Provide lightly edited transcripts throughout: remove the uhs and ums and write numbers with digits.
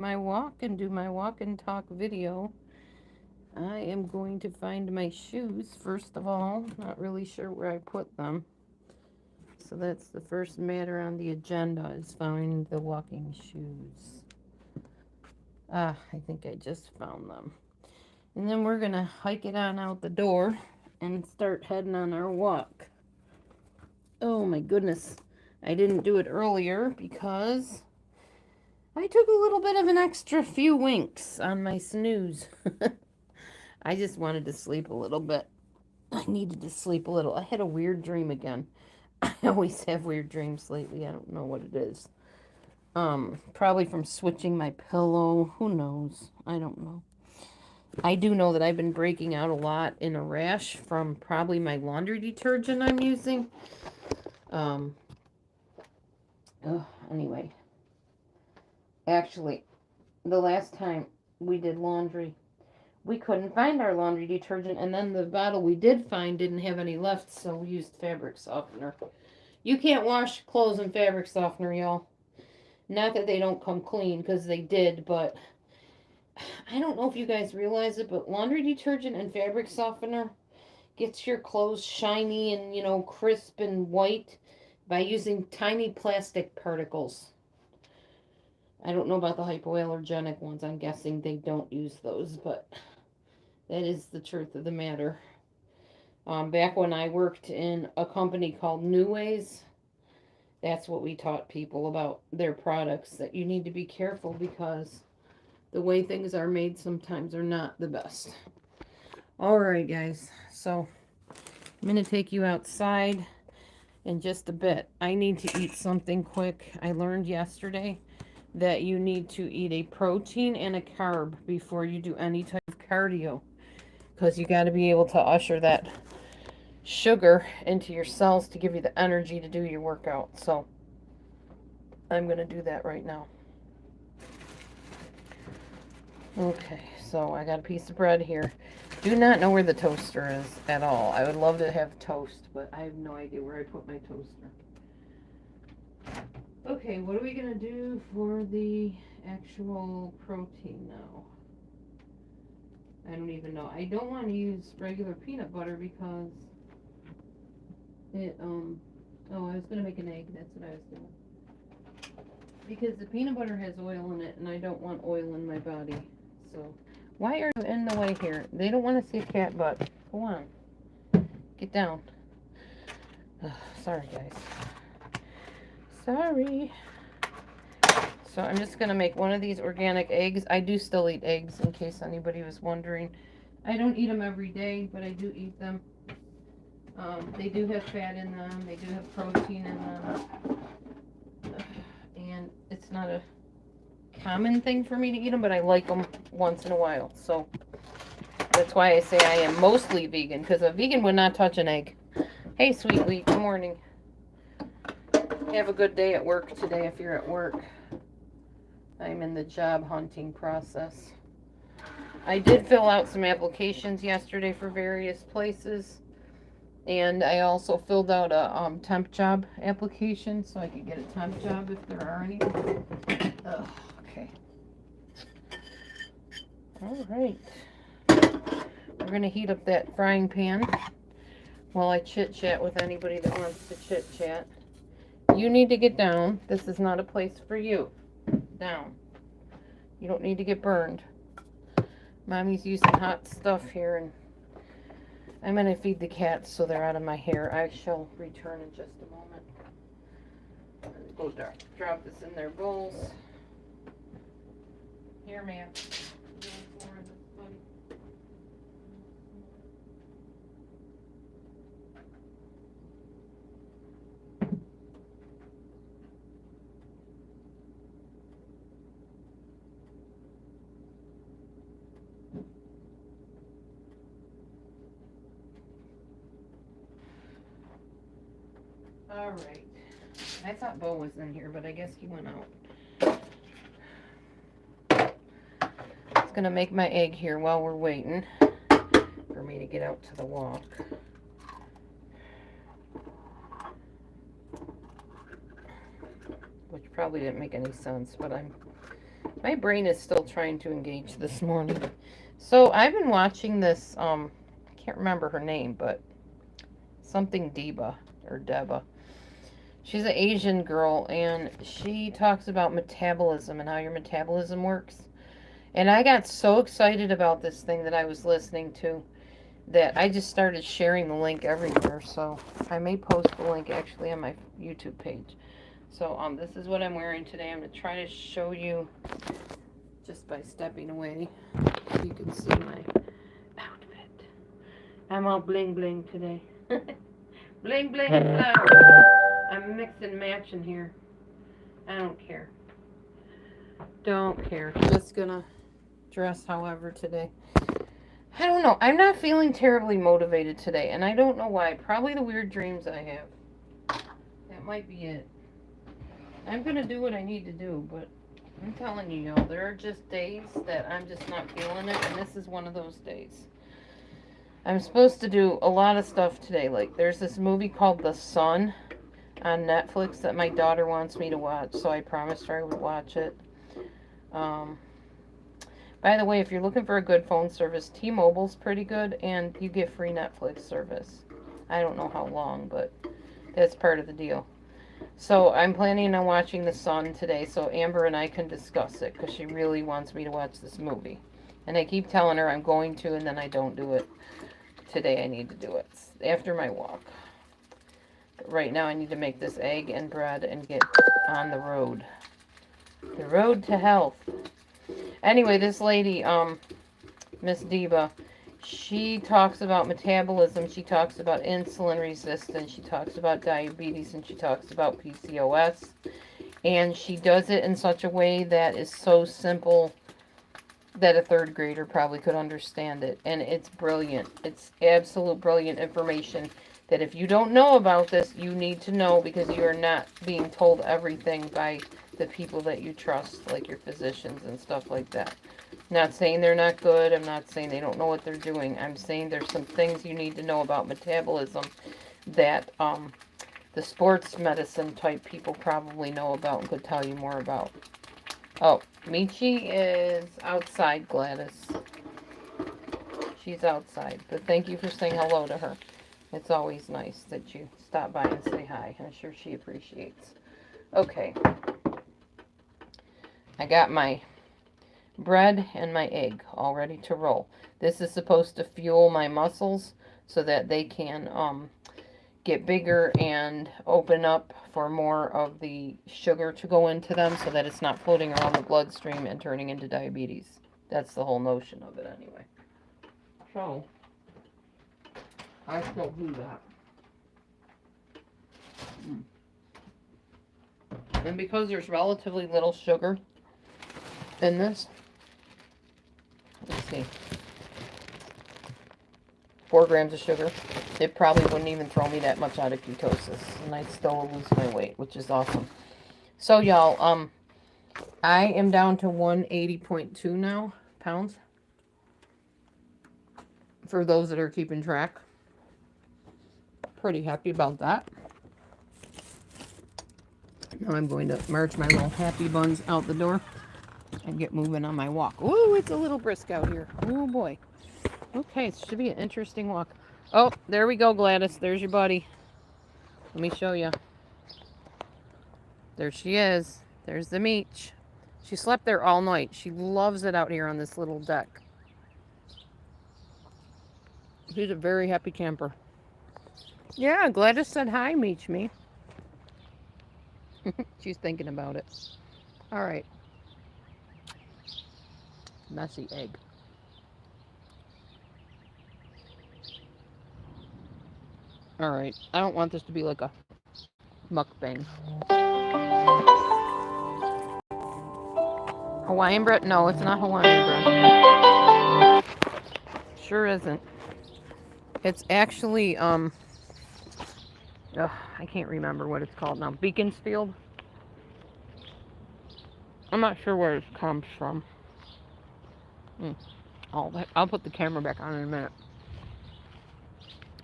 my walk and do my walk and talk video. I am going to find my shoes first of all. Not really sure where I put them. So that's the first matter on the agenda is finding the walking shoes. I think I just found them. And then we're going to hike it on out the door and start heading on our walk. Oh my goodness. I didn't do it earlier because I took a little bit of an extra few winks on my snooze. I just wanted to sleep a little bit. I needed to sleep a little. I had a weird dream again. I always have weird dreams lately. I don't know what it is. Probably from switching my pillow. Who knows? I don't know. I do know that I've been breaking out a lot in a rash from probably my laundry detergent I'm using. Um, anyway, actually, the last time we did laundry, we couldn't find our laundry detergent, and then the bottle we did find didn't have any left, so we used fabric softener. You can't wash clothes in fabric softener, y'all. Not that they don't come clean, because they did, but I don't know if you guys realize it, but laundry detergent and fabric softener gets your clothes shiny and, crisp and white by using tiny plastic particles. I don't know about the hypoallergenic ones. I'm guessing they don't use those, but that is the truth of the matter. Back when I worked in a company called New Ways, that's what we taught people about their products, that you need to be careful because the way things are made sometimes are not the best. All right, guys. So I'm going to take you outside in just a bit. I need to eat something quick. I learned yesterday that you need to eat a protein and a carb before you do any type of cardio because you got to be able to usher that sugar into your cells to give you the energy to do your workout. So I'm going to do that right now. Okay, so I got a piece of bread here. Do not know where the toaster is at all. I would love to have toast, but I have no idea where I put my toaster. Okay, what are we going to do for the actual protein now? I don't even know. I don't want to use regular peanut butter because it, I was going to make an egg. That's what I was doing. Because the peanut butter has oil in it, and I don't want oil in my body. So, why are you in the way here? They don't want to see a cat butt. Go on. Get down. Sorry, guys. Sorry. So, I'm just going to make one of these organic eggs. I do still eat eggs, in case anybody was wondering. I don't eat them every day, but I do eat them. They do have fat in them. They do have protein in them. And it's not a common thing for me to eat them, but I like them once in a while. So that's why I say I am mostly vegan, because a vegan would not touch an egg. Hey, Sweet Wheat, good morning. Have a good day at work today if you're at work. I'm in the job hunting process. I did fill out some applications yesterday for various places. And I also filled out a temp job application so I could get a temp job if there are any. Okay. All right. We're going to heat up that frying pan while I chit-chat with anybody that wants to chit-chat. You need to get down. This is not a place for you. Down. You don't need to get burned. Mommy's using hot stuff here, and I'm going to feed the cats so they're out of my hair. I shall return in just a moment. Go drop this in their bowls. Here, ma'am. All right. I thought Bo was in here, but I guess he went out. It's gonna make my egg here while we're waiting for me to get out to the walk. Which probably didn't make any sense, but I'm My brain is still trying to engage this morning. So I've been watching this, I can't remember her name, but something Deba or Deba. She's an Asian girl and she talks about metabolism and how your metabolism works. And I got so excited about this thing that I was listening to that I just started sharing the link everywhere. So I may post the link actually on my YouTube page. So this is what I'm wearing today. I'm going to try to show you just by stepping away so you can see my outfit. I'm all bling bling today. Bling bling and flowers. I'm mixing matching here. I don't care. Don't care. Just gonna dress however today. I don't know. I'm not feeling terribly motivated today, and I don't know why. Probably the weird dreams I have. That might be it. I'm gonna do what I need to do, but I'm telling you, y'all, there are just days that I'm just not feeling it, and this is one of those days. I'm supposed to do a lot of stuff today. Like, there's this movie called The Sun on Netflix that my daughter wants me to watch, so I promised her I would watch it. By the way, if you're looking for a good phone service, T-Mobile's pretty good, and you get free Netflix service. I don't know how long, but that's part of the deal. So I'm planning on watching The Sun today, so Amber and I can discuss it, because she really wants me to watch this movie. And I keep telling her I'm going to, and then I don't do it. Today I need to do it after my walk. But right now I need to make this egg and bread and get on the road. The road to health. Anyway, this lady, Miss Deba, she talks about metabolism, she talks about insulin resistance, she talks about diabetes, and she talks about PCOS. And she does it in such a way that is so simple that a third grader probably could understand it. And it's brilliant. It's absolute brilliant information that if you don't know about this, you need to know, because you are not being told everything by the people that you trust, like your physicians and stuff like that. I'm not saying they're not good. I'm not saying they don't know what they're doing. I'm saying there's some things you need to know about metabolism that the sports medicine type people probably know about and could tell you more about. Oh, Michi is outside, Gladys. She's outside. But thank you for saying hello to her. It's always nice that you stop by and say hi. I'm sure she appreciates. Okay. I got my bread and my egg all ready to roll. This is supposed to fuel my muscles so that they can get bigger and open up for more of the sugar to go into them so that it's not floating around the bloodstream and turning into diabetes. That's the whole notion of it anyway. So, I still do that. And because there's relatively little sugar in this, let's see, 4 grams of sugar, it probably wouldn't even throw me that much out of ketosis, and I'd still lose my weight, which is awesome. So y'all, I am down to 180.2 now pounds. For those that are keeping track, pretty happy about that. Now I'm going to march my little happy buns out the door and get moving on my walk. Ooh, it's a little brisk out here. Oh boy. Okay, it should be an interesting walk. Oh, there we go, Gladys. There's your buddy. Let me show you. There she is. There's the Meech. She slept there all night. She loves it out here on this little deck. She's a very happy camper. Yeah, Gladys said hi, Meech me. She's thinking about it. All right. Messy egg. All right. I don't want this to be like a mukbang. Hawaiian bread? No, it's not Hawaiian bread. Sure isn't. It's actually, I can't remember what it's called now. Beaconsfield? I'm not sure where it comes from. I'll put the camera back on in a minute.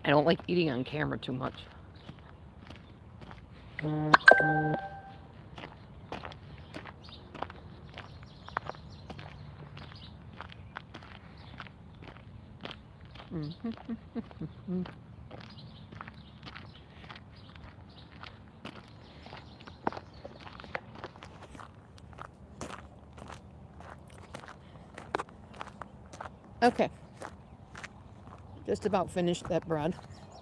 I don't like eating on camera too much. Okay, just about finished that bread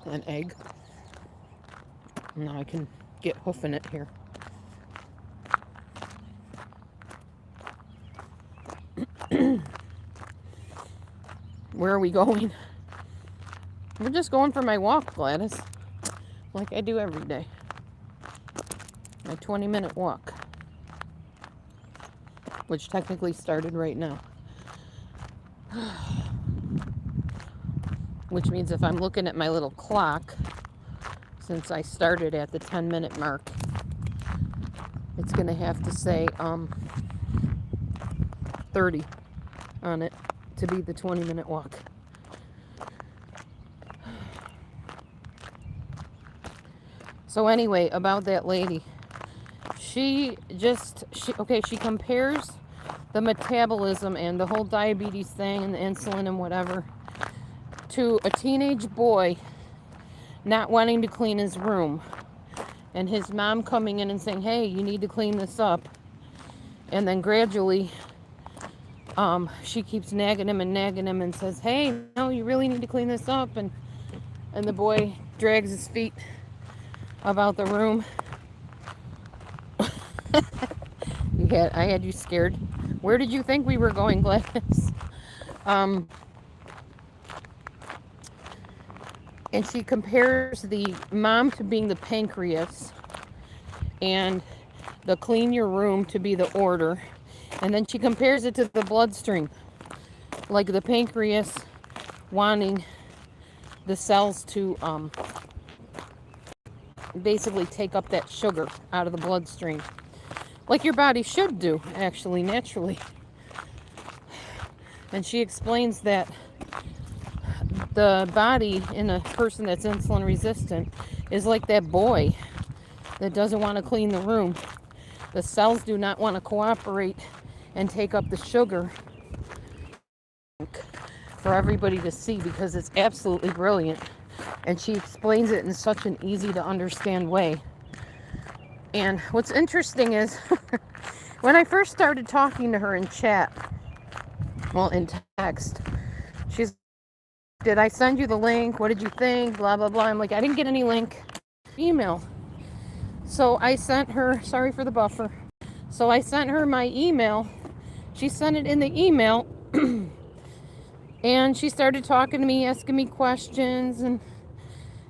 and egg. Now I can get hoofing it here. Where are we going? We're just going for my walk, Gladys, like I do every day. My 20-minute walk, which technically started right now. Which means if I'm looking at my little clock, since I started at the 10-minute mark, it's going to have to say 30 on it to be the 20-minute walk. So anyway, about that lady. She compares the metabolism and the whole diabetes thing and the insulin and whatever to a teenage boy not wanting to clean his room and his mom coming in and saying, hey, you need to clean this up. And then gradually she keeps nagging him and says, hey, no, you really need to clean this up. And the boy drags his feet about the room. I had you scared. Where did you think we were going, Gladys? And she compares the mom to being the pancreas and the clean your room to be the order. And then she compares it to the bloodstream, like the pancreas wanting the cells to basically take up that sugar out of the bloodstream, like your body should do, actually, naturally. And she explains that the body in a person that's insulin resistant is like that boy that doesn't want to clean the room. The cells do not want to cooperate and take up the sugar for everybody to see, because it's absolutely brilliant. And she explains it in such an easy to understand way. And what's interesting is when I first started talking to her in chat, well, in text, she's, did I send you the link? What did you think? Blah, blah, blah. I'm like, I didn't get any link. Email. So I sent her, sorry for the buffer. So I sent her my email. She sent it in the email. And she started talking to me, asking me questions. And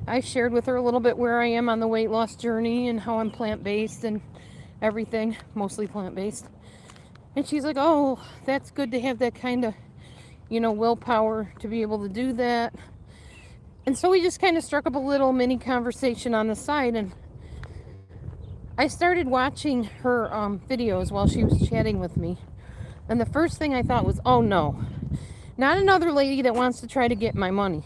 I shared with her a little bit where I am on the weight loss journey and how I'm plant-based and everything, mostly plant-based. And she's like, oh, that's good to have that kind of, willpower to be able to do that. And so we just kind of struck up a little mini conversation on the side. And I started watching her videos while she was chatting with me. And the first thing I thought was, oh no, not another lady that wants to try to get my money.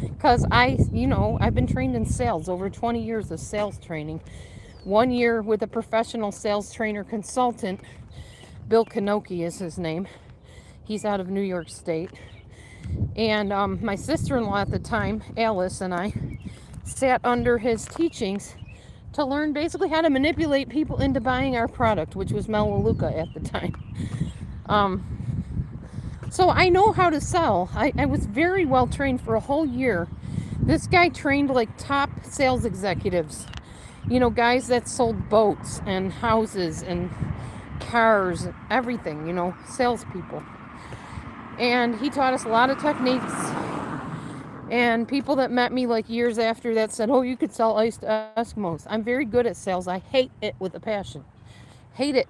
Because I've been trained in sales, over 20 years of sales training. 1 year with a professional sales trainer consultant. Bill Kanoki is his name. He's out of New York State. And my sister-in-law at the time, Alice, and I sat under his teachings to learn basically how to manipulate people into buying our product, which was Melaleuca at the time. So I know how to sell. I was very well trained for a whole year. This guy trained like top sales executives, guys that sold boats and houses and cars, everything, salespeople. And he taught us a lot of techniques. And people that met me like years after that said, oh, you could sell ice to Eskimos. I'm very good at sales. I hate it with a passion. Hate it.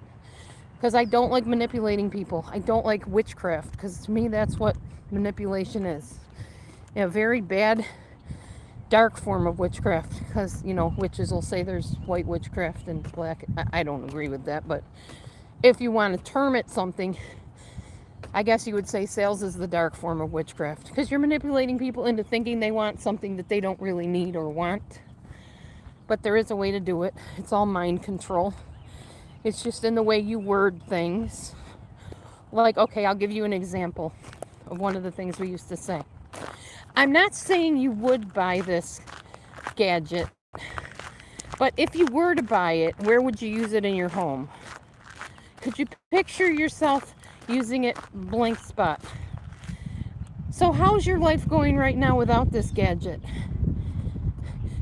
Because I don't like manipulating people. I don't like witchcraft. Because to me, that's what manipulation is. A very bad, dark form of witchcraft. Because, witches will say there's white witchcraft and black. I don't agree with that. But if you want to term it something, I guess you would say sales is the dark form of witchcraft. Because you're manipulating people into thinking they want something that they don't really need or want. But there is a way to do it. It's all mind control. It's just in the way you word things. Like, okay, I'll give you an example. of one of the things we used to say. I'm not saying you would buy this gadget, but if you were to buy it, where would you use it in your home? Could you picture yourself using it blank spot? So how's your life going right now without this gadget?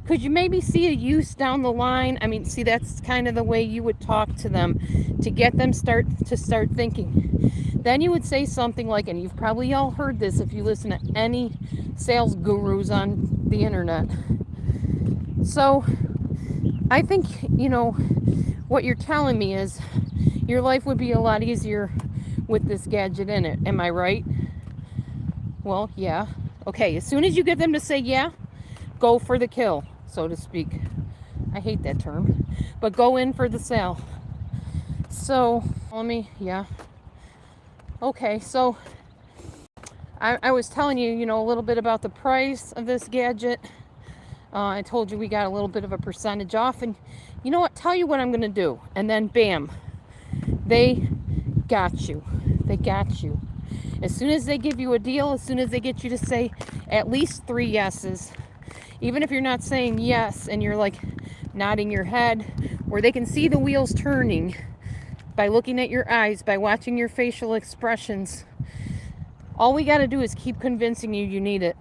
Could you maybe see a use down the line? I mean, see, that's kind of the way you would talk to them to get them start thinking. Then you would say something like, and you've probably all heard this if you listen to any sales gurus on the internet. So I think, what you're telling me is your life would be a lot easier with this gadget in it. Am I right? Well, yeah. Okay, as soon as you get them to say yeah, go for the kill, so to speak. I hate that term, but go in for the sale. So, yeah. Okay, so I was telling you, a little bit about the price of this gadget. I told you we got a little bit of a percentage off, and you know what? Tell you what I'm going to do, and then bam, they got you. They got you. As soon as they give you a deal, as soon as they get you to say at least 3 yeses, even if you're not saying yes and you're like nodding your head, where they can see the wheels turning by looking at your eyes, by watching your facial expressions, all we got to do is keep convincing you need it.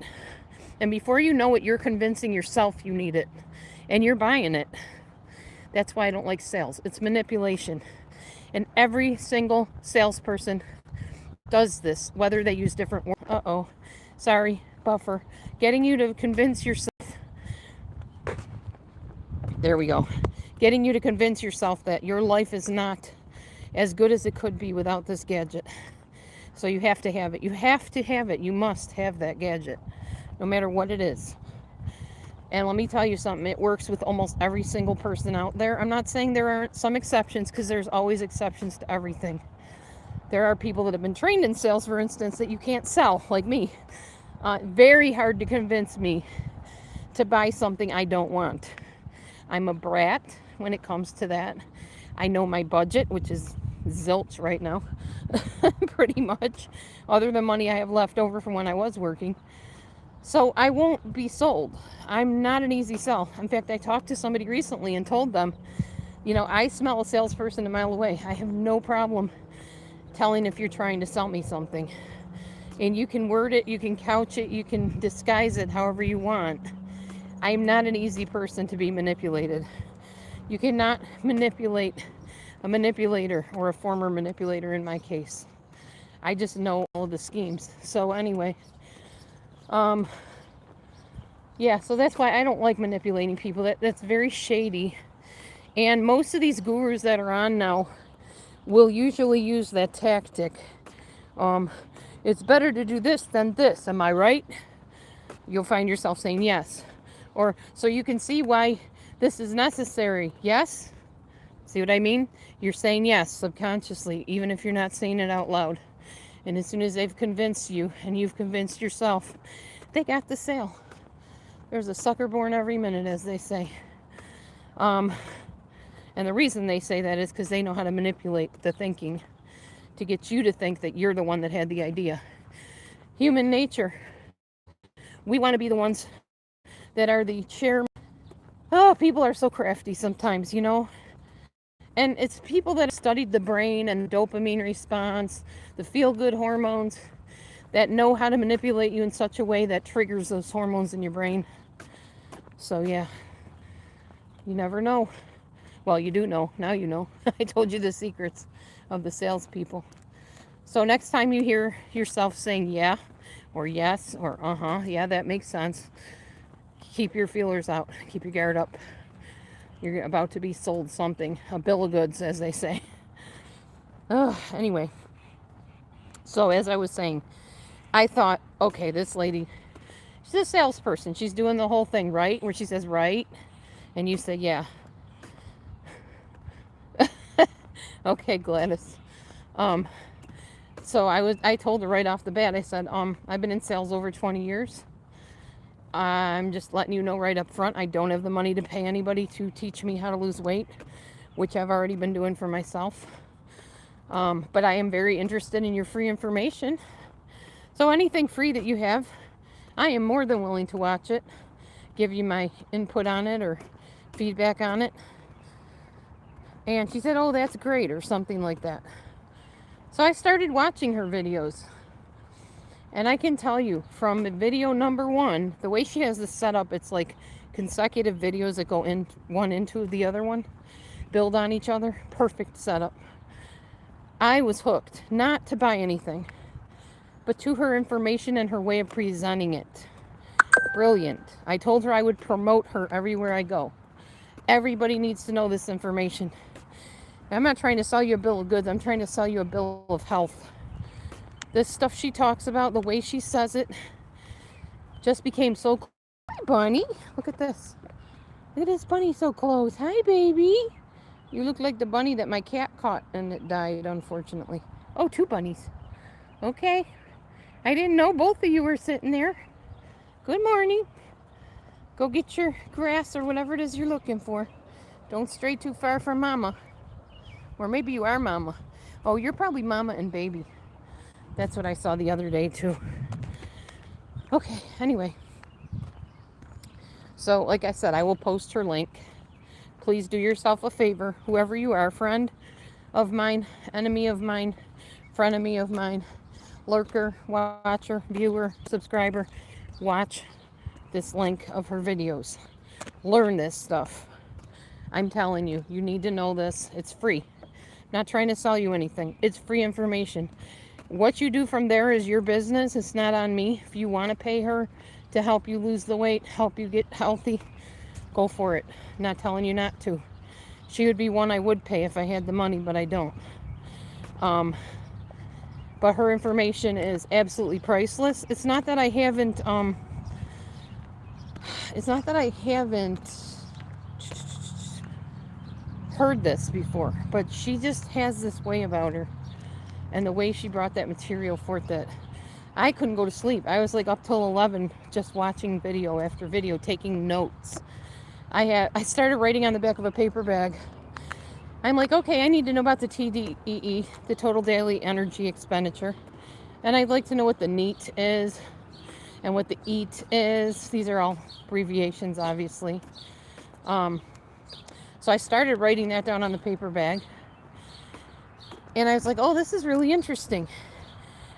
And before you know it, you're convincing yourself you need it. And you're buying it. That's why I don't like sales. It's manipulation. And every single salesperson does this, whether they use different words. Sorry, buffer. Getting you to convince yourself. There we go. Getting you to convince yourself that your life is not as good as it could be without this gadget. So you have to have it. You have to have it. You must have that gadget, no matter what it is. And let me tell you something. It works with almost every single person out there. I'm not saying there aren't some exceptions, because there's always exceptions to everything. There are people that have been trained in sales, for instance, that you can't sell, like me. Very hard to convince me to buy something I don't want. I'm a brat when it comes to that. I know my budget, which is zilch right now, pretty much, other than money I have left over from when I was working. So I won't be sold. I'm not an easy sell. In fact, I talked to somebody recently and told them, I smell a salesperson a mile away. I have no problem telling if you're trying to sell me something. And you can word it, you can couch it, you can disguise it however you want. I'm not an easy person to be manipulated. You cannot manipulate a manipulator, or a former manipulator in my case. I just know all the schemes. So anyway, yeah, so that's why I don't like manipulating people. That's very shady. And most of these gurus that are on now will usually use that tactic. It's better to do this than this. Am I right? You'll find yourself saying yes. Or, so you can see why this is necessary. Yes? See what I mean? You're saying yes subconsciously, even if you're not saying it out loud. And as soon as they've convinced you and you've convinced yourself, they got the sale. There's a sucker born every minute, as they say. And the reason they say that is because they know how to manipulate the thinking to get you to think that you're the one that had the idea. Human nature. We want to be the ones that are the chairman. Oh, people are so crafty sometimes, And it's people that have studied the brain and dopamine response, the feel-good hormones, that know how to manipulate you in such a way that triggers those hormones in your brain. So yeah, you never know. Well, you do know. Now you know. I told you the secrets of the salespeople. So next time you hear yourself saying yeah, or yes, or yeah, that makes sense, keep your feelers out. Keep your guard up. You're about to be sold something. A bill of goods, as they say. Anyway. So as I was saying, I thought, okay, this lady, she's a salesperson. She's doing the whole thing, right? Where she says, right? And you say, yeah. Okay, Gladys. So I told her right off the bat, I said, I've been in sales over 20 years. I'm just letting you know right up front, I don't have the money to pay anybody to teach me how to lose weight, which I've already been doing for myself. But I am very interested in your free information. So anything free that you have, I am more than willing to watch it, give you my input on it or feedback on it. And she said, oh, that's great, or something like that. So I started watching her videos. And I can tell you, from video number 1, the way she has this set up, it's like consecutive videos that go in one into the other one, build on each other. Perfect setup. I was hooked, not to buy anything, but to her information and her way of presenting it. Brilliant. I told her I would promote her everywhere I go. Everybody needs to know this information. I'm not trying to sell you a bill of goods. I'm trying to sell you a bill of health. This stuff she talks about, the way she says it, just became so close. Hi, Bunny. Look at this. Look at this bunny so close. Hi, baby. You look like the bunny that my cat caught and it died, unfortunately. Oh, 2 bunnies. Okay. I didn't know both of you were sitting there. Good morning. Go get your grass or whatever it is you're looking for. Don't stray too far from Mama. Or maybe you are Mama. Oh, you're probably Mama and baby. That's what I saw the other day, too. Okay, anyway. So, like I said, I will post her link. Please do yourself a favor, whoever you are, friend of mine, enemy of mine, frenemy of mine, lurker, watcher, viewer, subscriber, watch this link of her videos. Learn this stuff. I'm telling you, you need to know this. It's free. I'm not trying to sell you anything. It's free information. What you do from there is your business. It's not on me. If you want to pay her to help you lose the weight, help you get healthy, go for it. I'm not telling you not to. She would be one I would pay if I had the money, but I don't. But her information is absolutely priceless. It's not that I haven't heard this before, but she just has this way about her. And the way she brought that material forth, that I couldn't go to sleep. I was like up till 11 just watching video after video, taking notes. I started writing on the back of a paper bag. I'm like, okay, I need to know about the TDEE, the total daily energy expenditure. And I'd like to know what the NEAT is and what the EAT is. These are all abbreviations, obviously. So I started writing that down on the paper bag. And I was like, oh, this is really interesting.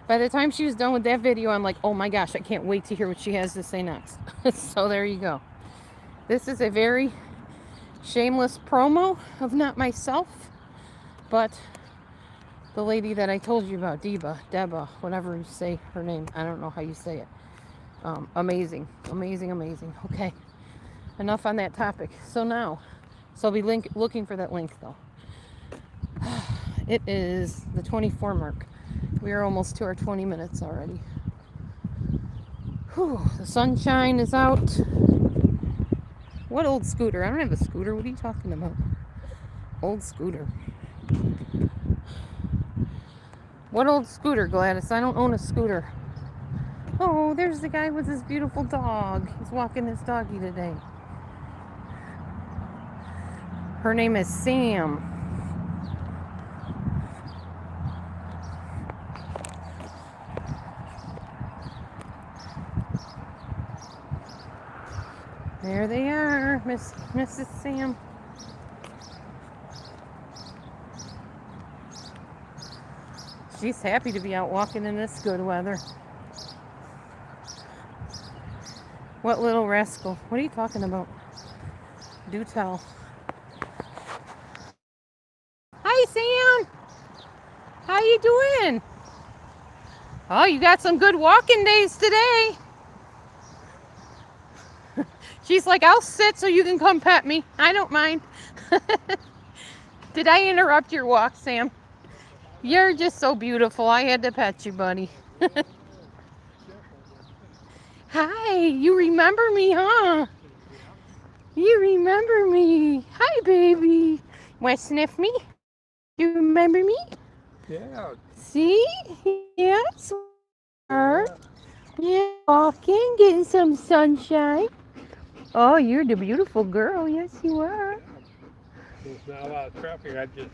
By the time she was done with that video, I'm like, oh my gosh, I can't wait to hear what she has to say next. So there you go. This is a very shameless promo of not myself, but the lady that I told you about, Deba, whatever you say her name. I don't know how you say it. Amazing. Okay, enough on that topic. So I'll be looking for that link though. It is the 24 mark. We are almost to our 20 minutes already. Whew, the sunshine is out. What old scooter? I don't have a scooter. What are you talking about? Old scooter. What old scooter, Gladys? I don't own a scooter. Oh, there's the guy with his beautiful dog. He's walking his doggy today. Her name is Sam. There they are, Mrs. Sam. She's happy to be out walking in this good weather. What little rascal? What are you talking about? Do tell. Hi, Sam. How you doing? Oh, you got some good walking days today. She's like, I'll sit so you can come pet me. I don't mind. Did I interrupt your walk, Sam? You're just so beautiful. I had to pet you, buddy. Hi, you remember me, huh? You remember me. Hi, baby. Want to sniff me? You remember me? Yeah. See? Yes. Yeah, walking, getting some sunshine. Oh, you're the beautiful girl. Yes, you are. There's not a lot of traffic. I just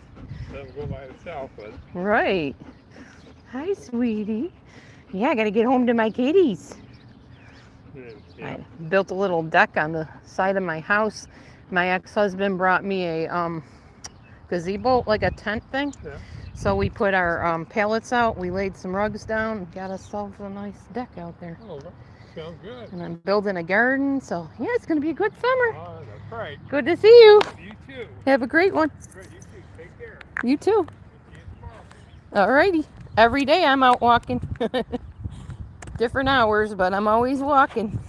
let them go by itself. But Right. Hi, sweetie. Yeah, I gotta get home to my kitties. Yeah. I built a little deck on the side of my house. My ex-husband brought me a gazebo, like a tent thing. Yeah. So we put our pallets out, we laid some rugs down, got ourselves a nice deck out there. Oh, that sounds good. And I'm building a garden, so yeah, it's gonna be a good summer. Oh, that's right. Good to see you. You too. Have a great one. Good, you too. Take care. You too. See you tomorrow. Alrighty. Every day I'm out walking. Different hours, but I'm always walking.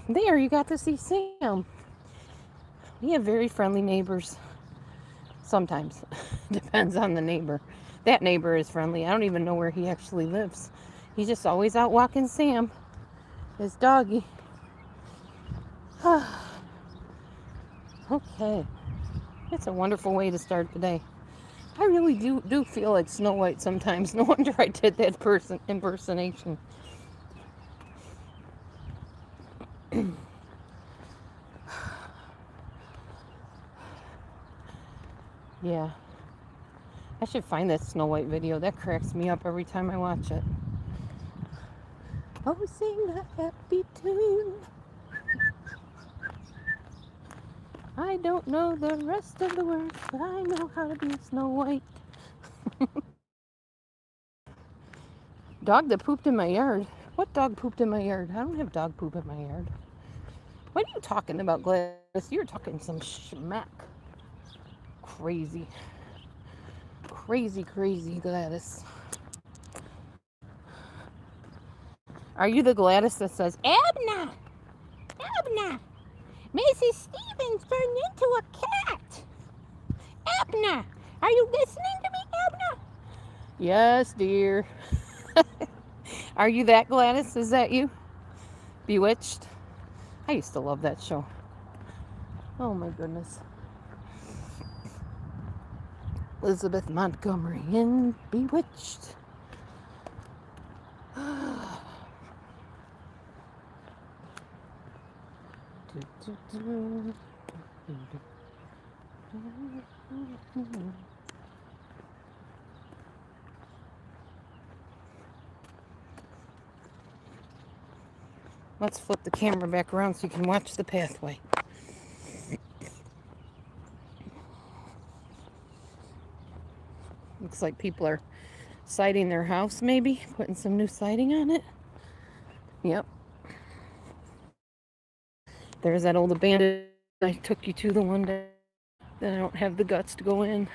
There, you got to see Sam. We have very friendly neighbors. Sometimes. Depends on the neighbor. That neighbor is friendly. I don't even know where he actually lives. He's just always out walking Sam, his doggy. Okay. It's a wonderful way to start the day. I really do feel like Snow White sometimes. No wonder I did that impersonation. Yeah. I should find that Snow White video. That cracks me up every time I watch it. Oh, sing a happy tune. I don't know the rest of the words, but I know how to be Snow White. Dog that pooped in my yard. What dog pooped in my yard? I don't have dog poop in my yard. What are you talking about, Gladys? You're talking some schmack. Crazy. Crazy, crazy Gladys. Are you the Gladys that says, Abner! Abner! Mrs. Stevens turned into a cat! Abner! Are you listening to me, Abner? Yes, dear. Are you that Gladys? Is that you? Bewitched? I used to love that show. Oh my goodness. Elizabeth Montgomery in Bewitched. Let's flip the camera back around so you can watch the pathway. Looks like people are siding their house, maybe putting some new siding on it. Yep. There's that old abandoned I took you to the one day that I don't have the guts to go in.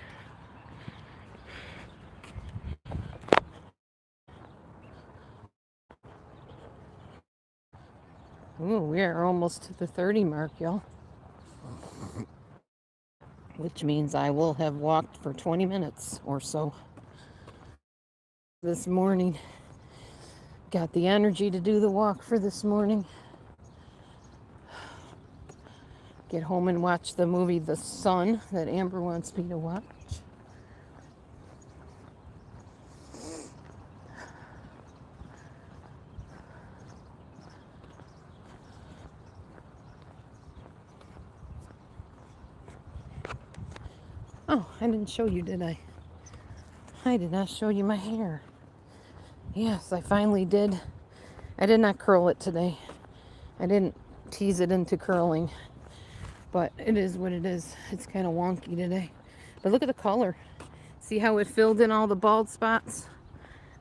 Ooh, we are almost to the 30 mark, y'all. Which means I will have walked for 20 minutes or so this morning. Got the energy to do the walk for this morning. Get home and watch the movie The Sun that Amber wants me to watch. Oh, I didn't show you, did I? I did not show you my hair. Yes, I finally did. I did not curl it today. I didn't tease it into curling. But it is what it is. It's kind of wonky today. But look at the color. See how it filled in all the bald spots?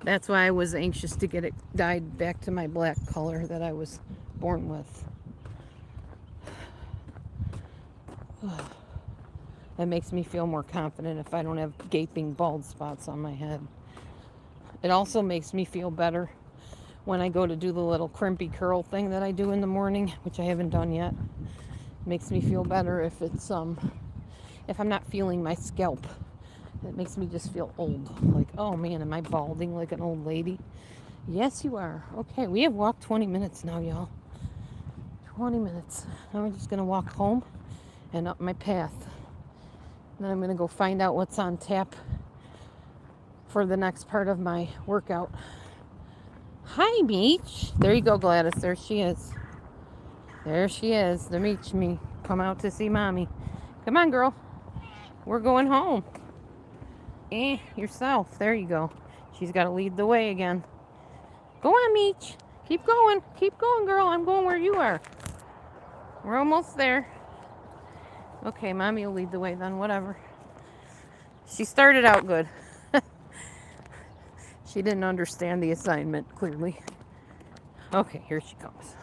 That's why I was anxious to get it dyed back to my black color that I was born with. That makes me feel more confident if I don't have gaping bald spots on my head. It also makes me feel better when I go to do the little crimpy curl thing that I do in the morning, which I haven't done yet. It makes me feel better if it's if I'm not feeling my scalp. It makes me just feel old. Like, oh man, am I balding like an old lady? Yes, you are. Okay, we have walked 20 minutes now, y'all. 20 minutes. Now we're just gonna walk home and up my path. And then I'm gonna go find out what's on tap for the next part of my workout. Hi, Meech. There you go, Gladys. There she is. There she is, the Meech me. Come out to see Mommy. Come on, girl. We're going home. Yourself. There you go. She's got to lead the way again. Go on, Meech. Keep going. Keep going, girl. I'm going where you are. We're almost there. Okay, Mommy will lead the way then, whatever. She started out good. She didn't understand the assignment, clearly. Okay, here she comes.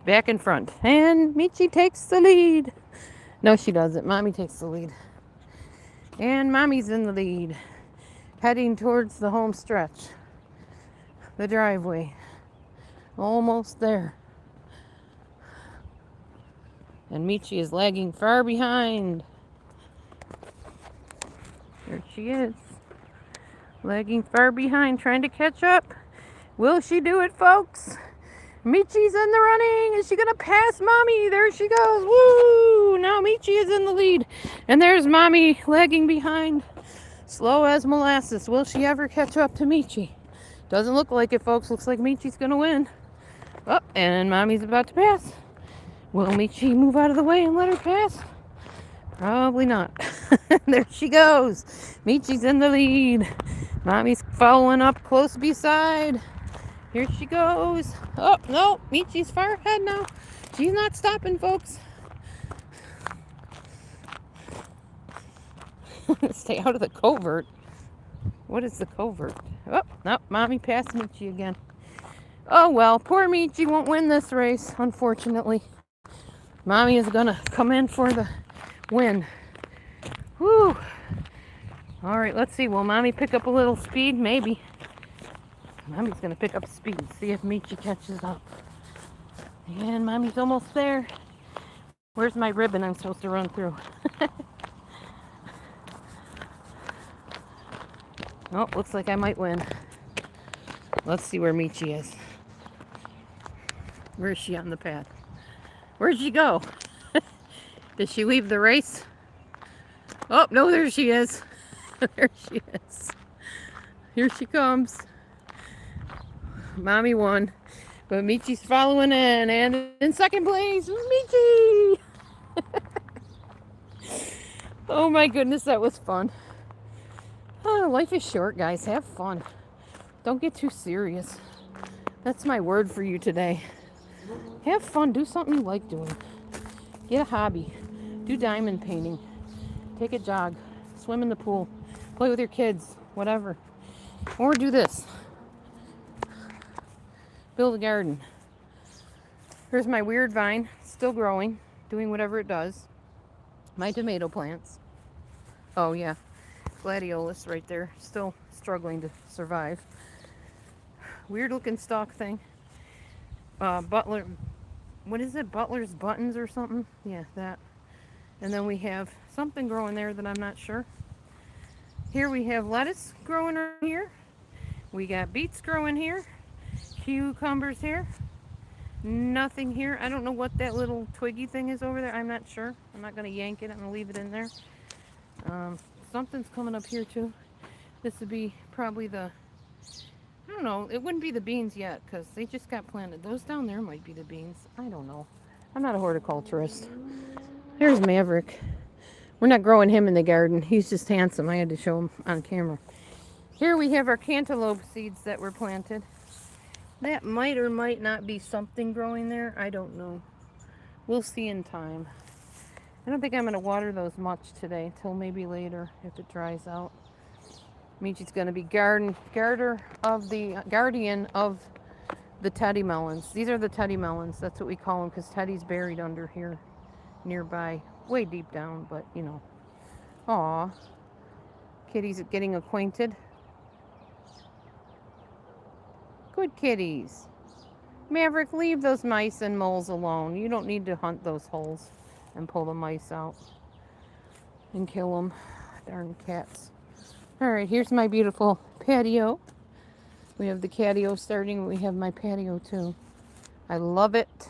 Back in front. And Michi takes the lead. No, she doesn't. Mommy takes the lead. And Mommy's in the lead. Heading towards the home stretch. The driveway. Almost there. And Michi is lagging far behind. There she is. Lagging far behind, trying to catch up. Will she do it, folks? Michi's in the running. Is she going to pass Mommy? There she goes. Woo! Now Michi is in the lead. And there's Mommy lagging behind. Slow as molasses. Will she ever catch up to Michi? Doesn't look like it, folks. Looks like Michi's going to win. Oh, and Mommy's about to pass. Will Michi move out of the way and let her pass? Probably not. There she goes. Michi's in the lead. Mommy's following up close beside. Here she goes. Oh, no. Michi's far ahead now. She's not stopping, folks. Stay out of the covert. What is the covert? Oh, no. Mommy passed Michi again. Oh, well. Poor Michi won't win this race, unfortunately. Mommy is going to come in for the win. Whew. All right, let's see. Will Mommy pick up a little speed? Maybe. Mommy's going to pick up speed. See if Michi catches up. And Mommy's almost there. Where's my ribbon I'm supposed to run through? Oh, looks like I might win. Let's see where Michi is. Where is she on the path? Where'd she go? Did she leave the race? Oh, no, there she is. There she is. Here she comes. Mommy won. But Michi's following in. And in second place, Michi! Oh my goodness, that was fun. Oh, life is short, guys. Have fun. Don't get too serious. That's my word for you today. Have fun. Do something you like doing. Get a hobby. Do diamond painting. Take a jog. Swim in the pool. Play with your kids. Whatever. Or do this. Build a garden. Here's my weird vine. Still growing. Doing whatever it does. My tomato plants. Oh, yeah. Gladiolus right there. Still struggling to survive. Weird looking stalk thing. Butler. What is it? Butler's buttons or something? Yeah, that. And then we have something growing there that I'm not sure. Here we have lettuce growing right here. We got beets growing here. Cucumbers here. Nothing here. I don't know what that little twiggy thing is over there. I'm not sure. I'm not going to yank it. I'm going to leave it in there. Something's coming up here too. This would be probably the, I don't know, it wouldn't be the beans yet because they just got planted. Those down there might be the beans. I don't know. I'm not a horticulturist. Here's Maverick. We're not growing him in the garden. He's just handsome. I had to show him on camera. Here we have our cantaloupe seeds that were planted. That might or might not be something growing there. I don't know. We'll see in time. I don't think I'm going to water those much today, till maybe later if it dries out. Michi's going to be guardian of the teddy melons. These are the teddy melons. That's what we call them because Teddy's buried under here nearby, way deep down, but you know. Aw. Kitties getting acquainted. Good kitties. Maverick, leave those mice and moles alone. You don't need to hunt those holes and pull the mice out and kill them. Darn cats. Alright, here's my beautiful patio. We have the catio starting. We have my patio too. I love it.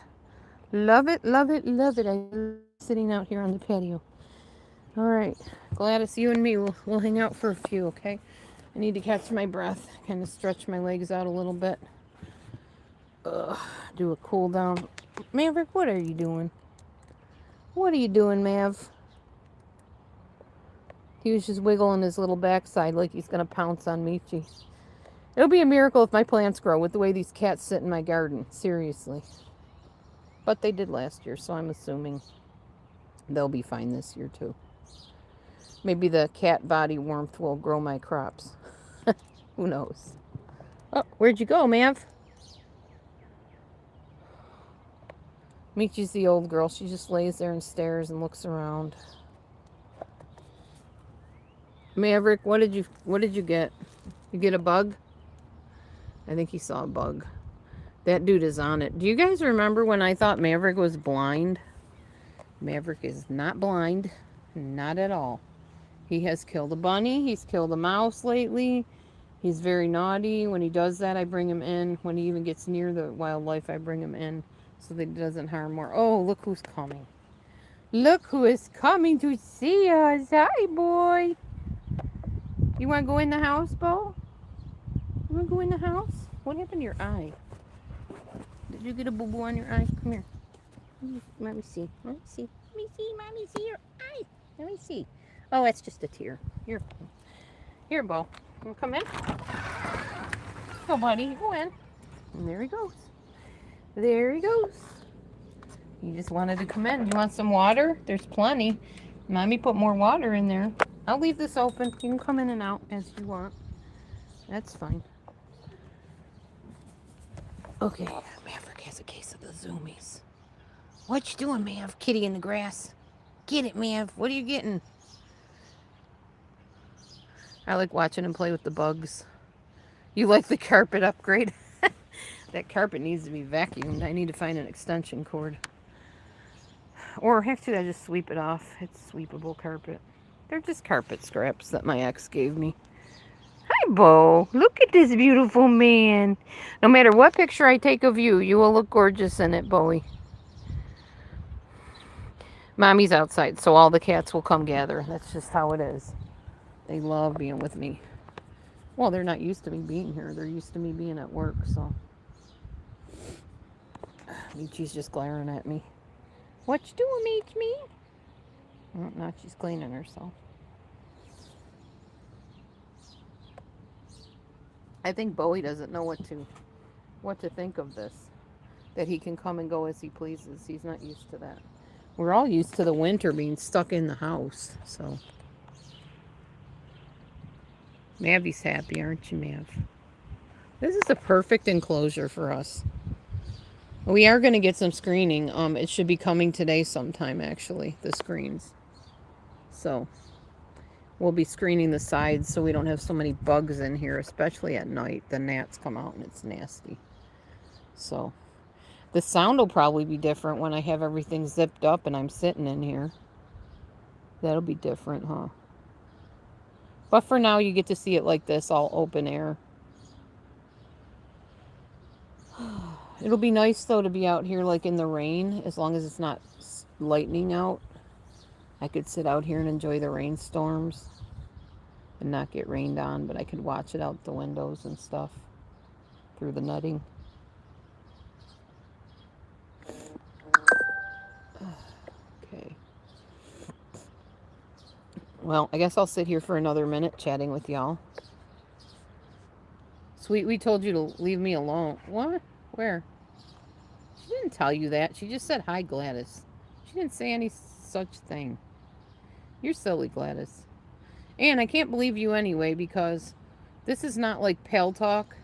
Love it, love it, love it. I'm sitting out here on the patio. Alright, Gladys, you and me will hang out for a few, okay? I need to catch my breath. Kind of stretch my legs out a little bit. Do a cool down. Maverick, what are you doing? What are you doing, Mav? He was just wiggling his little backside like he's going to pounce on Michi. It'll be a miracle if my plants grow with the way these cats sit in my garden. Seriously. But they did last year, so I'm assuming they'll be fine this year too. Maybe the cat body warmth will grow my crops. Who knows? Oh, where'd you go, Mav? Michi's the old girl. She just lays there and stares and looks around. Maverick, what did you get? You get a bug? I think he saw a bug. That dude is on it. Do you guys remember when I thought Maverick was blind? Maverick is not blind. Not at all. He has killed a bunny. He's killed a mouse lately. He's very naughty. When he does that, I bring him in. When he even gets near the wildlife, I bring him in so that he doesn't harm more. Oh, look who's coming. Look who is coming to see us. Hi, boy. You want to go in the house, Bo? You want to go in the house? What happened to your eye? Did you get a boo-boo on your eye? Come here. Let me see. Let me see. Let me see. Mommy, see your eye. Let me see. Oh, it's just a tear. You're fine. Here, Bo. You want to come in? Go, buddy. Go in. And there he goes. There he goes. You just wanted to come in. You want some water? There's plenty. Mommy put more water in there. I'll leave this open. You can come in and out as you want. That's fine. Okay, Maverick has a case of the zoomies. What you doing, Mav? Kitty in the grass. Get it, Mav. What are you getting? I like watching him play with the bugs. You like the carpet upgrade? That carpet needs to be vacuumed. I need to find an extension cord. Or actually, I just sweep it off. It's sweepable carpet. They're just carpet scraps that my ex gave me. Hi, Bo. Look at this beautiful man. No matter what picture I take of you, you will look gorgeous in it, Bowie. Mommy's outside, so all the cats will come gather. That's just how it is. They love being with me. Well, they're not used to me being here. They're used to me being at work, so. Michi's just glaring at me. What you doing, Michi? Oh, now she's cleaning herself. I think Bowie doesn't know what to think of this. That he can come and go as he pleases. He's not used to that. We're all used to the winter being stuck in the house, so. Mavvy's happy, aren't you, Mav? This is a perfect enclosure for us. We are going to get some screening. It should be coming today sometime, actually, the screens. So, we'll be screening the sides so we don't have so many bugs in here, especially at night. The gnats come out and it's nasty. So, the sound will probably be different when I have everything zipped up and I'm sitting in here. That'll be different, huh? But for now, you get to see it like this, all open air. It'll be nice, though, to be out here, like, in the rain, as long as it's not lightning out. I could sit out here and enjoy the rainstorms and not get rained on, but I could watch it out the windows and stuff through the nutting. Okay. Well, I guess I'll sit here for another minute chatting with y'all. Sweet, we told you to leave me alone. What? Where? She didn't tell you that. She just said, hi, Gladys. She didn't say any such thing. You're silly, Gladys. And I can't believe you anyway, because this is not like Pal Talk,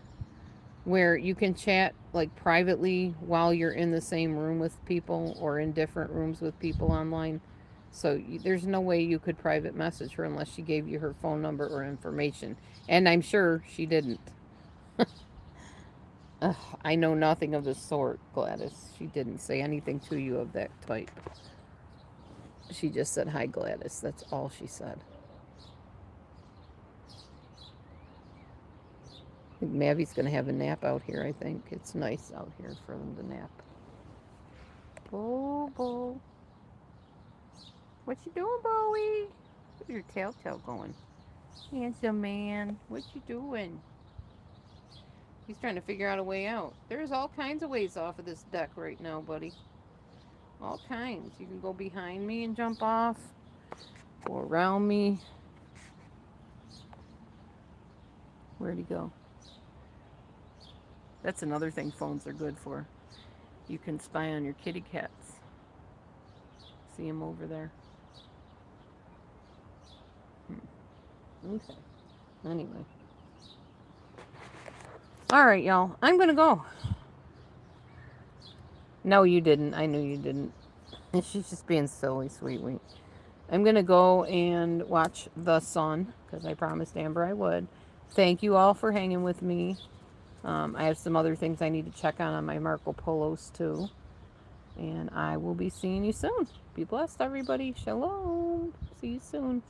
where you can chat like privately while you're in the same room with people or in different rooms with people online. So there's no way you could private message her unless she gave you her phone number or information. And I'm sure she didn't. I know nothing of the sort, Gladys. She didn't say anything to you of that type. She just said, hi, Gladys. That's all she said. I think Mavvy's going to have a nap out here, I think. It's nice out here for them to nap. Bo. What you doing, Bowie? Where's your telltale going? Handsome man. What you doing? He's trying to figure out a way out. There's all kinds of ways off of this deck right now, buddy. All kinds. You can go behind me and jump off. Go around me. Where'd he go? That's another thing phones are good for. You can spy on your kitty cats. See them over there. Okay. Anyway. All right, y'all. I'm going to go. No, you didn't. I knew you didn't. She's just being silly, sweet wink. I'm going to go and watch The Sun because I promised Amber I would. Thank you all for hanging with me. I have some other things I need to check on my Marco Polos too. And I will be seeing you soon. Be blessed, everybody. Shalom. See you soon.